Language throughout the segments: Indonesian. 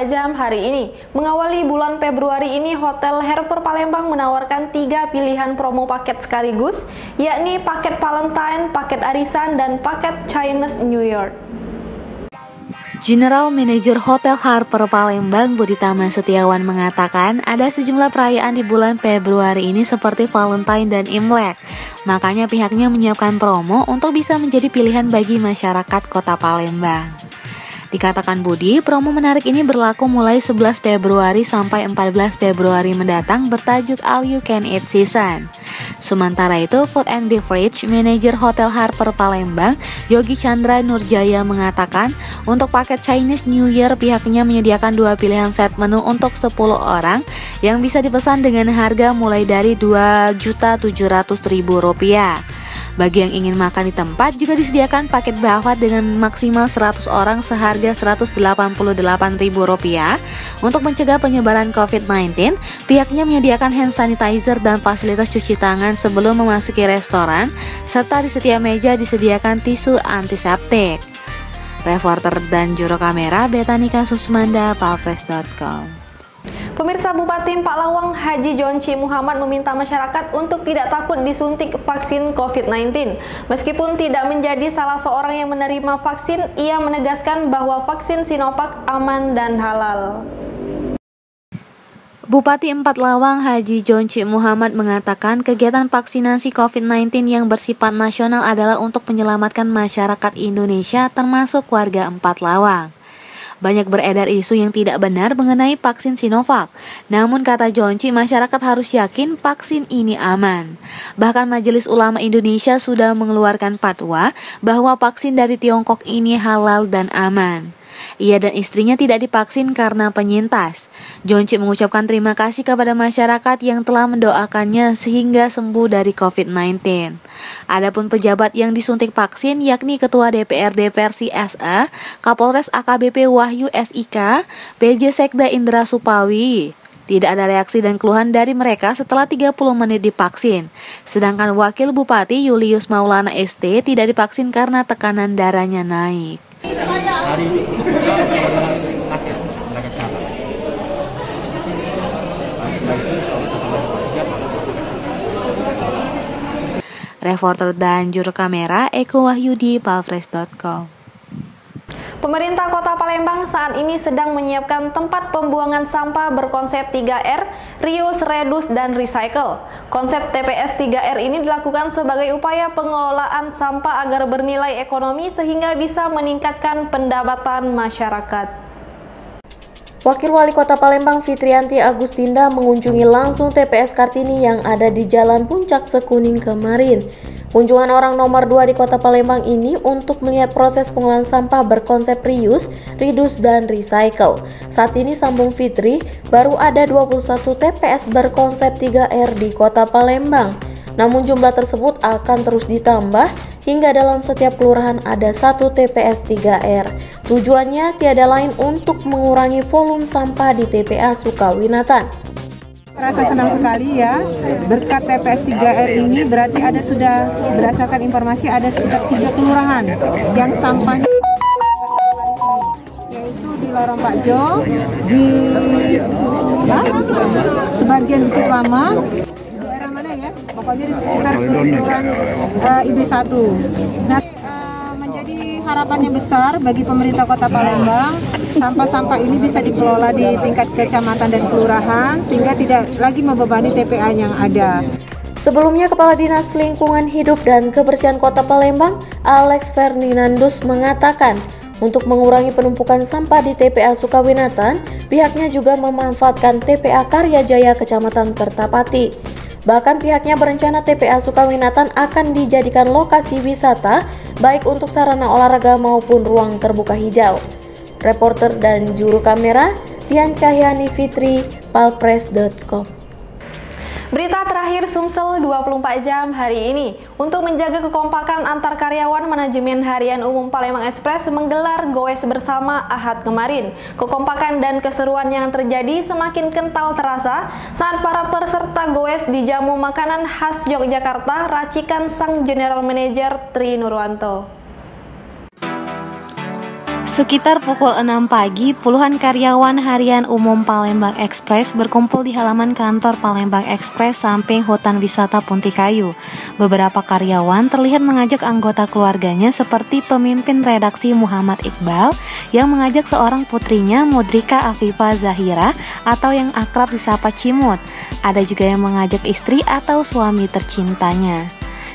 jam hari ini. Mengawali bulan Februari ini, Hotel Harper Palembang menawarkan 3 pilihan promo paket sekaligus, yakni paket Valentine, paket Arisan, dan paket Chinese New Year. General Manager Hotel Harper Palembang Budi Tama Setiawan mengatakan ada sejumlah perayaan di bulan Februari ini seperti Valentine dan Imlek. Makanya pihaknya menyiapkan promo untuk bisa menjadi pilihan bagi masyarakat Kota Palembang. Dikatakan Budi, promo menarik ini berlaku mulai 11 Februari sampai 14 Februari mendatang bertajuk All You Can Eat Season. Sementara itu, Food and Beverage Manager Hotel Harper Palembang, Yogi Chandra Nurjaya mengatakan, untuk paket Chinese New Year pihaknya menyediakan 2 pilihan set menu untuk 10 orang yang bisa dipesan dengan harga mulai dari Rp2.700.000. Bagi yang ingin makan di tempat juga disediakan paket buffet dengan maksimal 100 orang seharga Rp188.000. Untuk mencegah penyebaran COVID-19, pihaknya menyediakan hand sanitizer dan fasilitas cuci tangan sebelum memasuki restoran, serta di setiap meja disediakan tisu antiseptik. Reporter dan juru kamera Betanika Susmanda, palpres.com. Pemirsa, Bupati Empak Lawang Haji Jonci Muhammad meminta masyarakat untuk tidak takut disuntik vaksin COVID-19. Meskipun tidak menjadi salah seorang yang menerima vaksin, ia menegaskan bahwa vaksin Sinovac aman dan halal. Bupati Empak Lawang Haji Jonci Muhammad mengatakan kegiatan vaksinasi COVID-19 yang bersifat nasional adalah untuk menyelamatkan masyarakat Indonesia termasuk warga Empak Lawang. Banyak beredar isu yang tidak benar mengenai vaksin Sinovac. Namun kata Jonci, masyarakat harus yakin vaksin ini aman. Bahkan Majelis Ulama Indonesia sudah mengeluarkan fatwa bahwa vaksin dari Tiongkok ini halal dan aman. Ia dan istrinya tidak divaksin karena penyintas. Jonci mengucapkan terima kasih kepada masyarakat yang telah mendoakannya sehingga sembuh dari COVID-19. Adapun pejabat yang disuntik vaksin yakni Ketua DPRD Versi SA, Kapolres AKBP Wahyu SIK, PJ Sekda Indra Supawi. Tidak ada reaksi dan keluhan dari mereka setelah 30 menit divaksin. Sedangkan Wakil Bupati Julius Maulana ST tidak divaksin karena tekanan darahnya naik. Reporter dan juru kamera Eko Wahyudi, palpres.com. Pemerintah Kota Palembang saat ini sedang menyiapkan tempat pembuangan sampah berkonsep 3R, reuse, reduce, dan recycle. Konsep TPS 3R ini dilakukan sebagai upaya pengelolaan sampah agar bernilai ekonomi sehingga bisa meningkatkan pendapatan masyarakat. Wakil Wali Kota Palembang Fitrianti Agustinda mengunjungi langsung TPS Kartini yang ada di Jalan Puncak Sekuning kemarin. Kunjungan orang nomor 2 di Kota Palembang ini untuk melihat proses pengolahan sampah berkonsep reuse, reduce, dan recycle. Saat ini sambung Fitri, baru ada 21 TPS berkonsep 3R di Kota Palembang. Namun jumlah tersebut akan terus ditambah hingga dalam setiap kelurahan ada 1 TPS 3R. Tujuannya tiada lain untuk mengurangi volume sampah di TPA Sukawinatan. Rasa senang sekali ya, berkat TPS 3R ini berarti ada sudah berdasarkan informasi ada sekitar 3 kelurahan yang sampahnya yaitu di Lorong Pak Jo, di sebagian Bukit Lama, di daerah mana ya? Pokoknya di sekitar kelurahan IB1. Nah, menjadi harapannya besar bagi pemerintah Kota Palembang, sampah-sampah ini bisa dikelola di tingkat kecamatan dan kelurahan sehingga tidak lagi membebani TPA yang ada. Sebelumnya, Kepala Dinas Lingkungan Hidup dan Kebersihan Kota Palembang, Alex Ferdinandus mengatakan, untuk mengurangi penumpukan sampah di TPA Sukawinatan, pihaknya juga memanfaatkan TPA Karya Jaya Kecamatan Kertapati. Bahkan pihaknya berencana TPA Sukawinatan akan dijadikan lokasi wisata, baik untuk sarana olahraga maupun ruang terbuka hijau. Reporter dan juru kamera Tian Cahyani Fitri, palpres.com. Berita terakhir Sumsel 24 jam hari ini. Untuk menjaga kekompakan antar karyawan, manajemen Harian Umum Palembang Express menggelar goes bersama Ahad kemarin. Kekompakan dan keseruan yang terjadi semakin kental terasa saat para peserta goes dijamu makanan khas Yogyakarta racikan sang General Manager Tri Nurwanto. Sekitar pukul 6 pagi, puluhan karyawan Harian Umum Palembang Express berkumpul di halaman kantor Palembang Express samping hutan wisata Puntikayu. Beberapa karyawan terlihat mengajak anggota keluarganya seperti pemimpin redaksi Muhammad Iqbal yang mengajak seorang putrinya Mudrika Afifa Zahira atau yang akrab disapa Cimut. Ada juga yang mengajak istri atau suami tercintanya.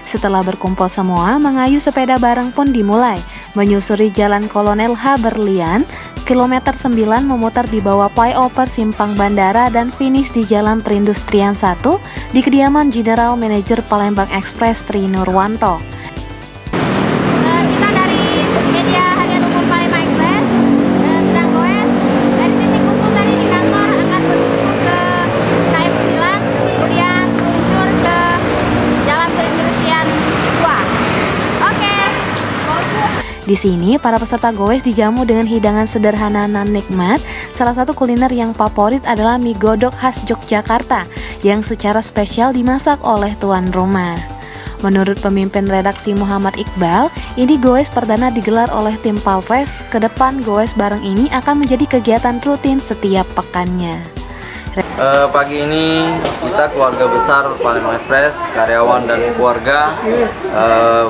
Setelah berkumpul semua, mengayuh sepeda bareng pun dimulai. Menyusuri Jalan Kolonel H. Berlian, kilometer 9 memutar di bawah flyover Simpang Bandara dan finish di Jalan Perindustrian 1 di kediaman General Manager Palembang Express Tri Nurwanto. Kita dari media Harian Umum Palembang Express sedang goes dari titik kumpul tadi di kantor akan menuju ke KM 9, kemudian meluncur ke Jalan Perindustrian 2. Oke. Di sini, para peserta goes dijamu dengan hidangan sederhana nan nikmat. Salah satu kuliner yang favorit adalah mie godok khas Yogyakarta yang secara spesial dimasak oleh tuan rumah. Menurut pemimpin redaksi Muhammad Iqbal, ini goes perdana digelar oleh tim Palpres. Kedepan goes bareng ini akan menjadi kegiatan rutin setiap pekannya. Pagi ini kita keluarga besar Palembang Express, karyawan dan keluarga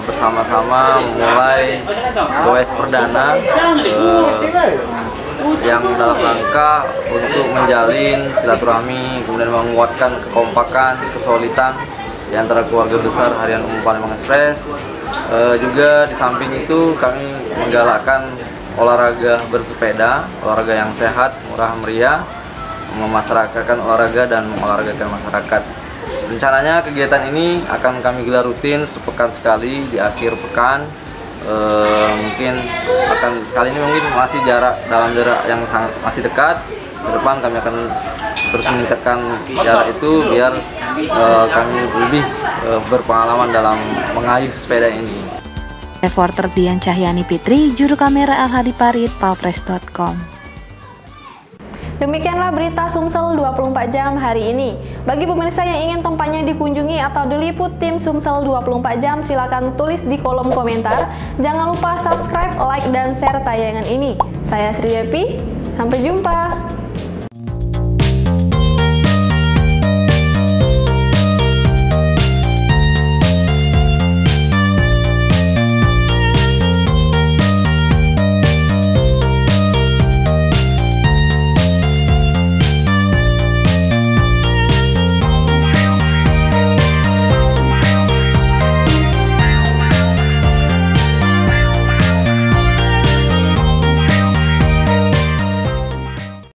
bersama-sama memulai goes perdana yang dalam rangka untuk menjalin silaturahmi, kemudian menguatkan kekompakan, kesolidan di antara keluarga besar Harian Umum Palembang Express. Juga di samping itu kami menggalakkan olahraga bersepeda, olahraga yang sehat, murah meriah, memasyarakatkan olahraga dan mengolahragakan masyarakat. Rencananya kegiatan ini akan kami gelar rutin sepekan sekali di akhir pekan. Mungkin akan kali ini mungkin masih jarak yang sangat masih dekat. Ke depan kami akan terus meningkatkan jarak itu biar kami lebih berpengalaman dalam mengayuh sepeda ini. Reporter Dian Cahyani Fitri, juru kamera Al-Hadi Parit, palpres.com. Demikianlah berita Sumsel 24 jam hari ini. Bagi pemirsa yang ingin tempatnya dikunjungi atau diliput tim Sumsel 24 jam, silakan tulis di kolom komentar. Jangan lupa subscribe, like, dan share tayangan ini. Saya Sri Devi, sampai jumpa.